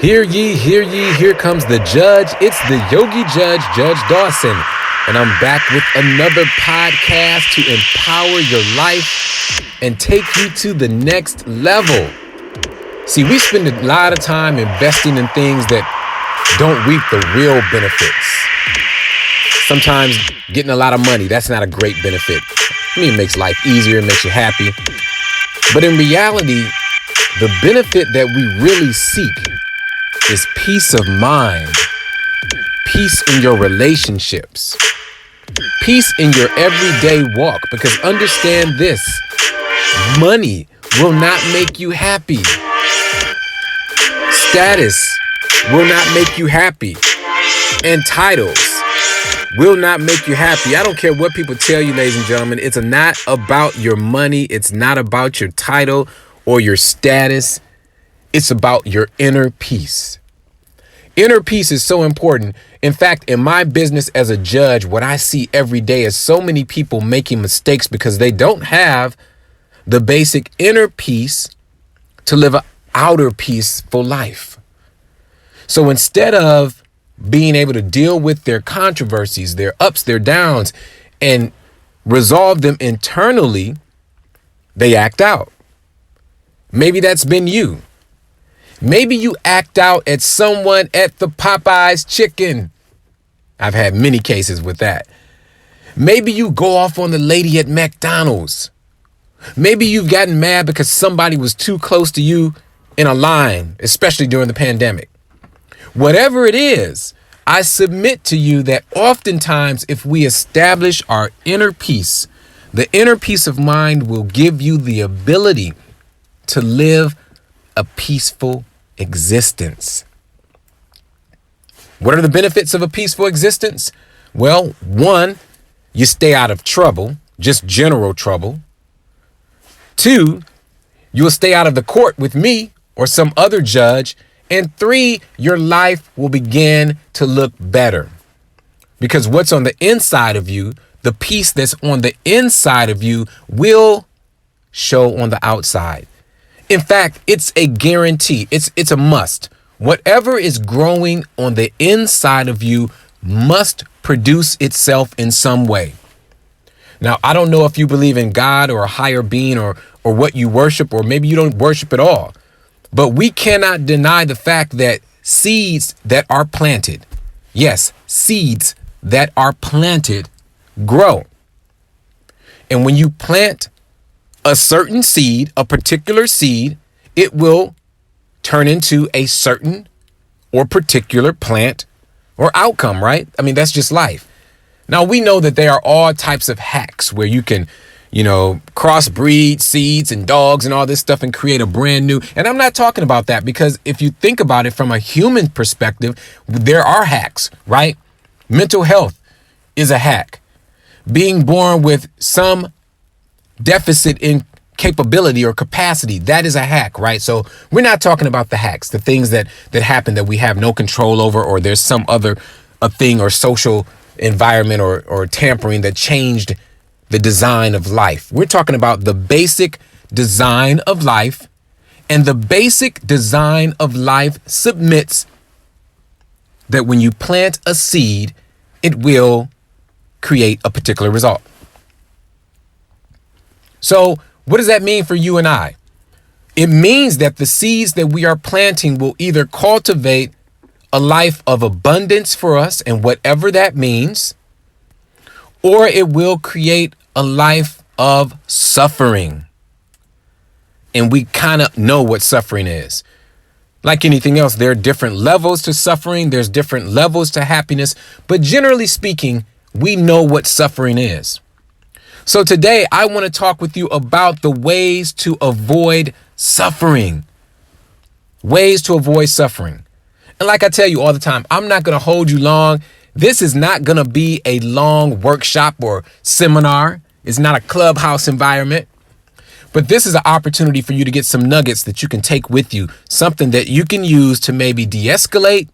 Hear ye, here comes the judge. It's the Yogi Judge, Judge Dawson. And I'm back with another podcast to empower your life and take you to the next level. See, we spend a lot of time investing in things that don't reap the real benefits. Sometimes getting a lot of money, that's not a great benefit. I mean, it makes life easier, it makes you happy. But in reality, the benefit that we really seek is peace of mind, peace in your relationships, peace in your everyday walk. Because understand this, money will not make you happy. Status will not make you happy. And titles will not make you happy. I don't care what people tell you, ladies and gentlemen. It's not about your money. It's not about your title or your status. It's about your inner peace. Inner peace is so important. In fact, in my business as a judge, what I see every day is so many people making mistakes because they don't have the basic inner peace to live an outer peaceful life. So instead of being able to deal with their controversies, their ups, their downs, and resolve them internally, they act out. Maybe that's been you. Maybe you act out at someone at the Popeyes chicken. I've had many cases with that. Maybe you go off on the lady at McDonald's. Maybe you've gotten mad because somebody was too close to you in a line, especially during the pandemic. Whatever it is, I submit to you that oftentimes if we establish our inner peace, the inner peace of mind will give you the ability to live a peaceful existence. What are the benefits of a peaceful existence? Well, one, you stay out of trouble, just general trouble. Two, you'll stay out of the court with me or some other judge. And three, your life will begin to look better. Because what's on the inside of you, the peace that's on the inside of you will show on the outside. In fact, it's a guarantee. It's a must. Whatever is growing on the inside of you must produce itself in some way. Now, I don't know if you believe in God or a higher being or what you worship, or maybe you don't worship at all. But we cannot deny the fact that seeds that are planted, yes, seeds that are planted grow. And when you plant a certain seed, a particular seed, it will turn into a certain or particular plant or outcome, right? I mean, that's just life. Now, we know that there are all types of hacks where you can, crossbreed seeds and dogs and all this stuff and create a brand new. And I'm not talking about that because if you think about it from a human perspective, there are hacks, right? Mental health is a hack. Being born with some deficit in capability or capacity, that is a hack, right? So we're not talking about the hacks, the things that happen that we have no control over, or there's some other a thing or social environment or tampering that changed the design of life. We're talking about the basic design of life, and the basic design of life submits that when you plant a seed, it will create a particular result. So what does that mean for you and I? It means that the seeds that we are planting will either cultivate a life of abundance for us, and whatever that means, or it will create a life of suffering. And we kind of know what suffering is. Like anything else, there are different levels to suffering. There's different levels to happiness. But generally speaking, we know what suffering is. So today I want to talk with you about the ways to avoid suffering. Ways to avoid suffering. And like I tell you all the time, I'm not going to hold you long. This is not going to be a long workshop or seminar. It's not a clubhouse environment. But this is an opportunity for you to get some nuggets that you can take with you, something that you can use to maybe de-escalate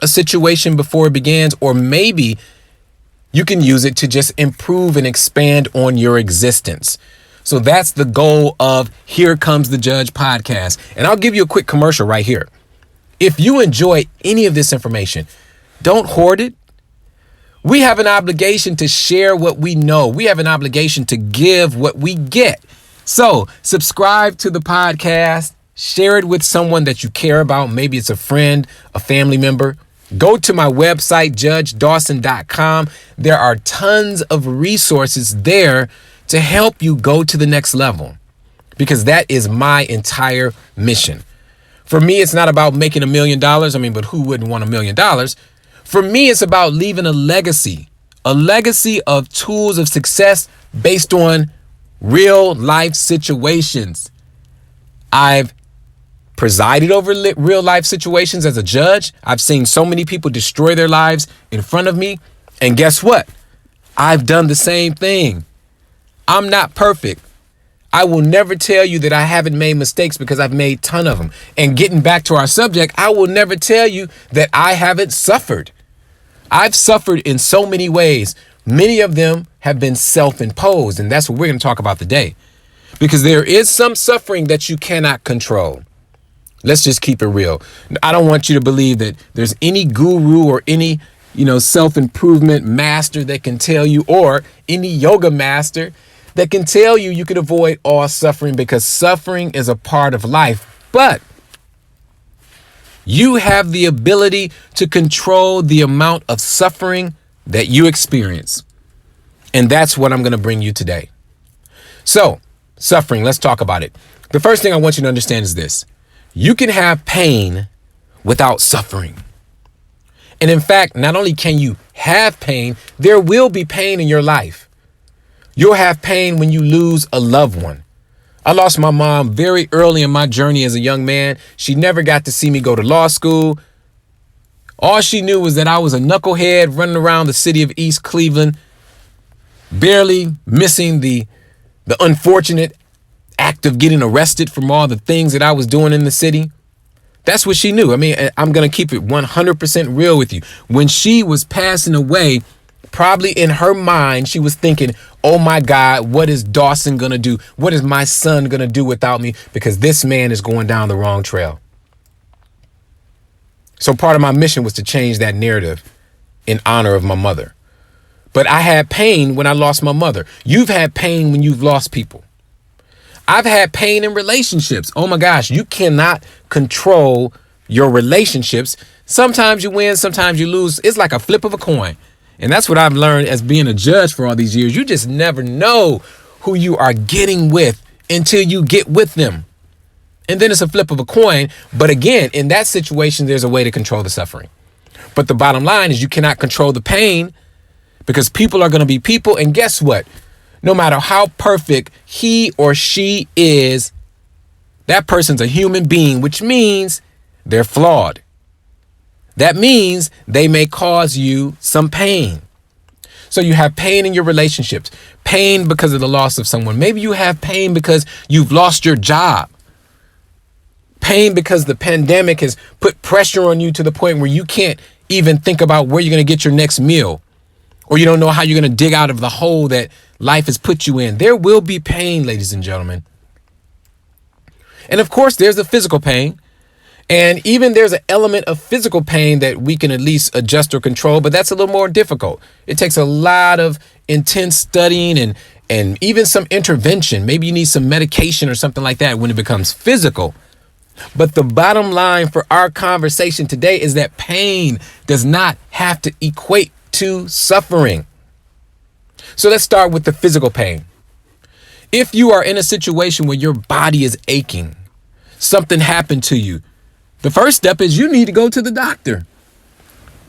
a situation before it begins, or maybe you can use it to just improve and expand on your existence. So that's the goal of Here Comes the Judge podcast. And I'll give you a quick commercial right here. If you enjoy any of this information, don't hoard it. We have an obligation to share what we know. We have an obligation to give what we get. So subscribe to the podcast, share it with someone that you care about. Maybe it's a friend, a family member. Go to my website, judgedawson.com. There are tons of resources there to help you go to the next level, because that is my entire mission. For me, it's not about making $1 million. But who wouldn't want $1 million? For me, it's about leaving a legacy of tools of success based on real life situations. I've presided over real life situations as a judge. I've seen so many people destroy their lives in front of me. And guess what? I've done the same thing. I'm not perfect. I will never tell you that I haven't made mistakes, because I've made a ton of them. And getting back to our subject, I will never tell you that I haven't suffered. I've suffered in so many ways. Many of them have been self-imposed. And that's what we're going to talk about today, because there is some suffering that you cannot control. Let's just keep it real. I don't want you to believe that there's any guru or any, self-improvement master that can tell you, or any yoga master that can tell you you can avoid all suffering, because suffering is a part of life. But you have the ability to control the amount of suffering that you experience. And that's what I'm going to bring you today. So, suffering, let's talk about it. The first thing I want you to understand is this. You can have pain without suffering. And in fact, not only can you have pain, there will be pain in your life. You'll have pain when you lose a loved one. I lost my mom very early in my journey as a young man. She never got to see me go to law school. All she knew was that I was a knucklehead running around the city of East Cleveland, barely missing the unfortunate act of getting arrested from all the things that I was doing in the city. That's what she knew. I'm going to keep it 100% real with you. When she was passing away, probably in her mind, she was thinking, oh my God, what is Dawson going to do? What is my son going to do without me? Because this man is going down the wrong trail. So part of my mission was to change that narrative in honor of my mother. But I had pain when I lost my mother. You've had pain when you've lost people. I've had pain in relationships. Oh my gosh, you cannot control your relationships. Sometimes you win, sometimes you lose. It's like a flip of a coin. And that's what I've learned as being a judge for all these years. You just never know who you are getting with until you get with them. And then it's a flip of a coin. But again, in that situation, there's a way to control the suffering. But the bottom line is you cannot control the pain, because people are going to be people. And guess what? No matter how perfect he or she is, that person's a human being, which means they're flawed. That means they may cause you some pain. So you have pain in your relationships, pain because of the loss of someone. Maybe you have pain because you've lost your job. Pain because the pandemic has put pressure on you to the point where you can't even think about where you're going to get your next meal, or you don't know how you're going to dig out of the hole that life has put you in. There will be pain, ladies and gentlemen. And of course, there's the physical pain. And even there's an element of physical pain that we can at least adjust or control, but that's a little more difficult. It takes a lot of intense studying and even some intervention. Maybe you need some medication or something like that when it becomes physical. But the bottom line for our conversation today is that pain does not have to equate to suffering. So let's start with the physical pain. If you are in a situation where your body is aching, something happened to you, the first step is you need to go to the doctor.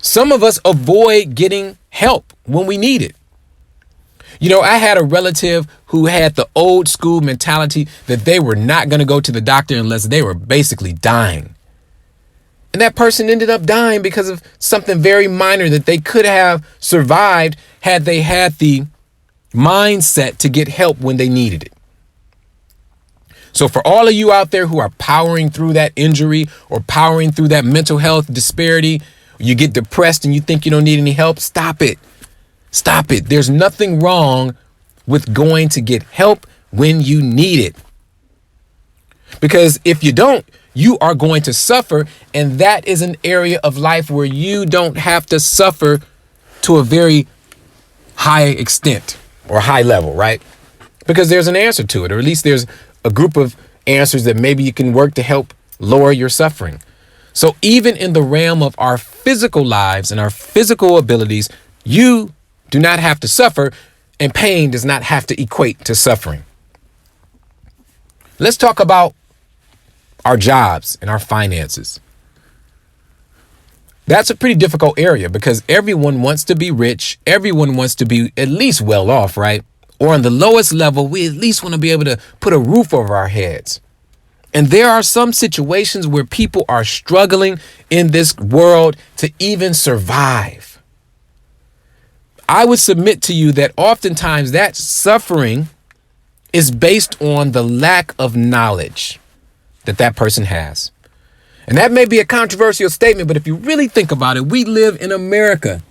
Some of us avoid getting help when we need it. I had a relative who had the old school mentality that they were not going to go to the doctor unless they were basically dying. And that person ended up dying because of something very minor that they could have survived had they had the mindset to get help when they needed it. So for all of you out there who are powering through that injury or powering through that mental health disparity, you get depressed and you think you don't need any help, stop it. Stop it. There's nothing wrong with going to get help when you need it. Because if you don't, you are going to suffer. And that is an area of life where you don't have to suffer to a very high extent or high level, right? Because there's an answer to it, or at least there's a group of answers that maybe you can work to help lower your suffering. So even in the realm of our physical lives and our physical abilities, you do not have to suffer, and pain does not have to equate to suffering. Let's talk about our jobs and our finances. That's a pretty difficult area because everyone wants to be rich. Everyone wants to be at least well off, right? Or on the lowest level, we at least want to be able to put a roof over our heads. And there are some situations where people are struggling in this world to even survive. I would submit to you that oftentimes that suffering is based on the lack of knowledge that that person has. And that may be a controversial statement, but if you really think about it, we live in America.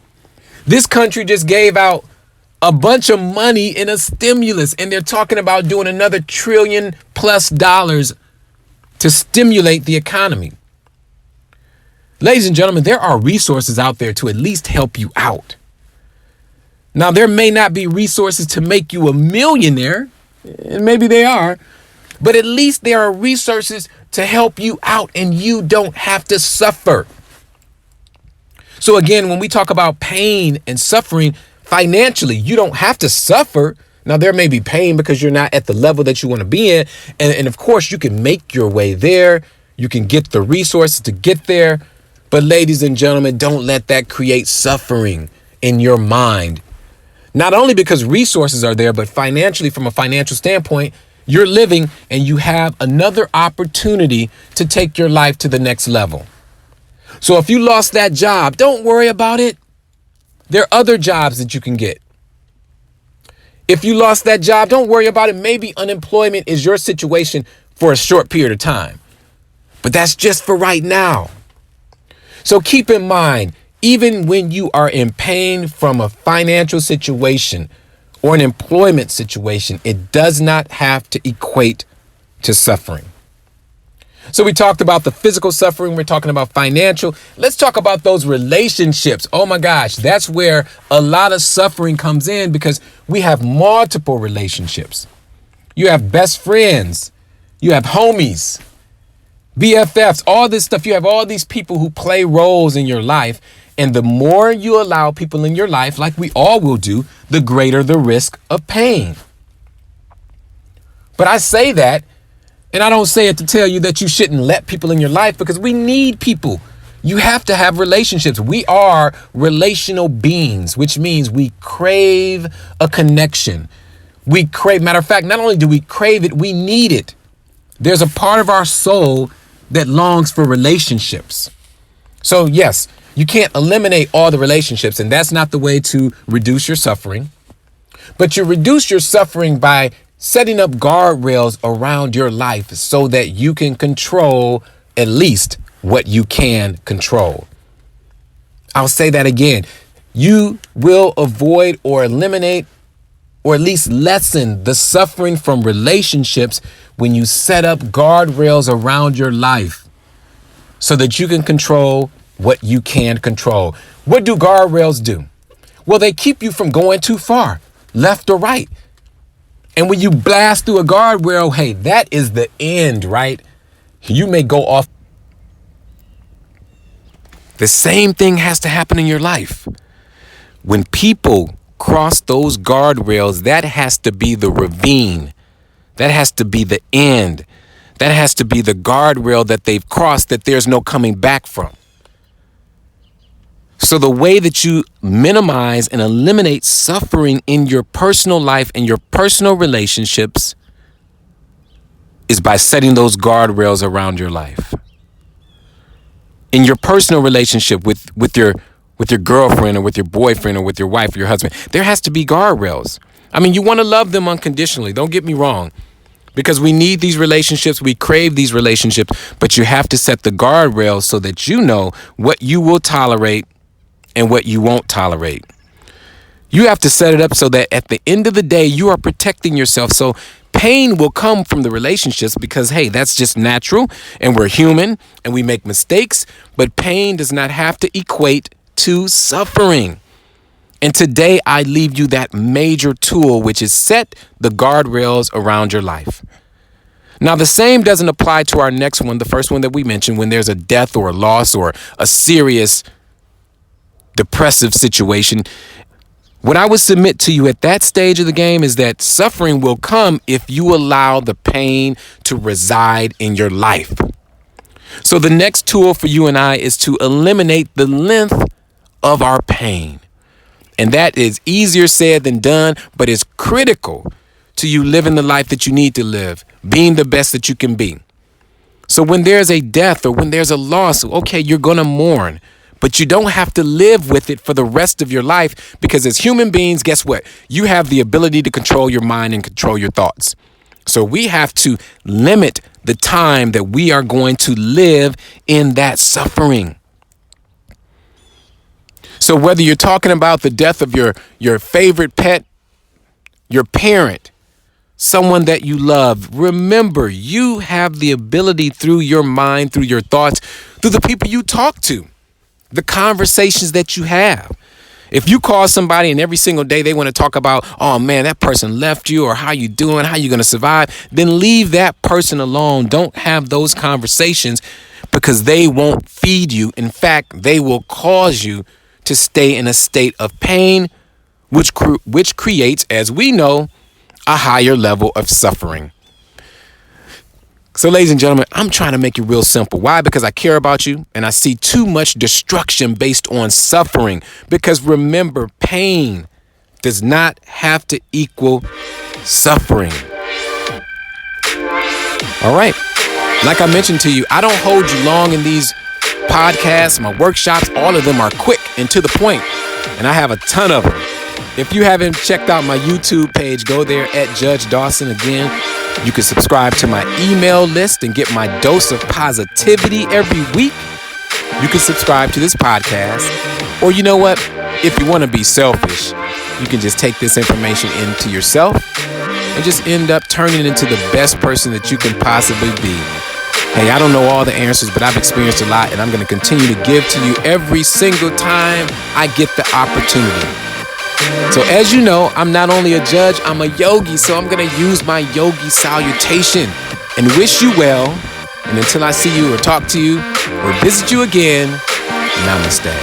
This country just gave out a bunch of money in a stimulus, and they're talking about doing another $1 trillion+ to stimulate the economy. Ladies and gentlemen, there are resources out there to at least help you out. Now, there may not be resources to make you a millionaire, and maybe they are, but at least there are resources to help you out, and you don't have to suffer. So again, when we talk about pain and suffering financially, you don't have to suffer. Now, there may be pain because you're not at the level that you want to be in. And of course, you can make your way there. You can get the resources to get there. But ladies and gentlemen, don't let that create suffering in your mind. Not only because resources are there, but financially, from a financial standpoint, you're living and you have another opportunity to take your life to the next level. So if you lost that job, don't worry about it. There are other jobs that you can get. If you lost that job, don't worry about it. Maybe unemployment is your situation for a short period of time, but that's just for right now. So keep in mind, even when you are in pain from a financial situation or an employment situation, it does not have to equate to suffering. So we talked about the physical suffering. We're talking about financial. Let's talk about those relationships. Oh my gosh, that's where a lot of suffering comes in because we have multiple relationships. You have best friends, you have homies, BFFs, all this stuff. You have all these people who play roles in your life. And the more you allow people in your life, like we all will do, the greater the risk of pain. But I say that, and I don't say it to tell you that you shouldn't let people in your life, because we need people. You have to have relationships. We are relational beings, which means we crave a connection. Matter of fact, not only do we crave it, we need it. There's a part of our soul that longs for relationships. So yes, you can't eliminate all the relationships, and that's not the way to reduce your suffering. But you reduce your suffering by setting up guardrails around your life so that you can control at least what you can control. I'll say that again. You will avoid or eliminate or at least lessen the suffering from relationships when you set up guardrails around your life so that you can control what you can control. What do guardrails do? Well, they keep you from going too far, left or right. And when you blast through a guardrail, hey, that is the end, right? You may go off. The same thing has to happen in your life. When people cross those guardrails, that has to be the ravine. That has to be the end. That has to be the guardrail that they've crossed that there's no coming back from. So the way that you minimize and eliminate suffering in your personal life and your personal relationships is by setting those guardrails around your life. In your personal relationship with your girlfriend or with your boyfriend or with your wife or your husband, there has to be guardrails. I mean, you want to love them unconditionally. Don't get me wrong, because we need these relationships. We crave these relationships, but you have to set the guardrails so that you know what you will tolerate and what you won't tolerate. You have to set it up so that at the end of the day, you are protecting yourself. So pain will come from the relationships because, hey, that's just natural and we're human and we make mistakes. But pain does not have to equate to suffering. And today I leave you that major tool, which is set the guardrails around your life. Now, the same doesn't apply to our next one, the first one that we mentioned, when there's a death or a loss or a serious depressive situation. What I would submit to you at that stage of the game is that suffering will come if you allow the pain to reside in your life. So the next tool for you and I is to eliminate the length of our pain. And that is easier said than done, but it's critical to you living the life that you need to live, being the best that you can be. So when there's a death or when there's a loss, okay, you're going to mourn. But you don't have to live with it for the rest of your life, because as human beings, guess what? You have the ability to control your mind and control your thoughts. So we have to limit the time that we are going to live in that suffering. So whether you're talking about the death of your favorite pet, your parent, someone that you love, remember, you have the ability through your mind, through your thoughts, through the people you talk to, the conversations that you have. If you call somebody and every single day they want to talk about, oh man, that person left you, or how you doing, how you going to survive, then leave that person alone. Don't have those conversations, because they won't feed you. In fact, they will cause you to stay in a state of pain, which creates, as we know, a higher level of suffering. So, ladies and gentlemen, I'm trying to make it real simple. Why? Because I care about you and I see too much destruction based on suffering. Because remember, pain does not have to equal suffering. All right. Like I mentioned to you, I don't hold you long in these podcasts, my workshops. All of them are quick and to the point, and I have a ton of them. If you haven't checked out my YouTube page, go there at Judge Dawson. Again, you can subscribe to my email list and get my dose of positivity every week. You can subscribe to this podcast. Or you know what? If you want to be selfish, you can just take this information into yourself and just end up turning into the best person that you can possibly be. Hey, I don't know all the answers, but I've experienced a lot, and I'm going to continue to give to you every single time I get the opportunity. So as you know, I'm not only a judge, I'm a yogi. So I'm going to use my yogi salutation and wish you well. And until I see you or talk to you or visit you again, namaste.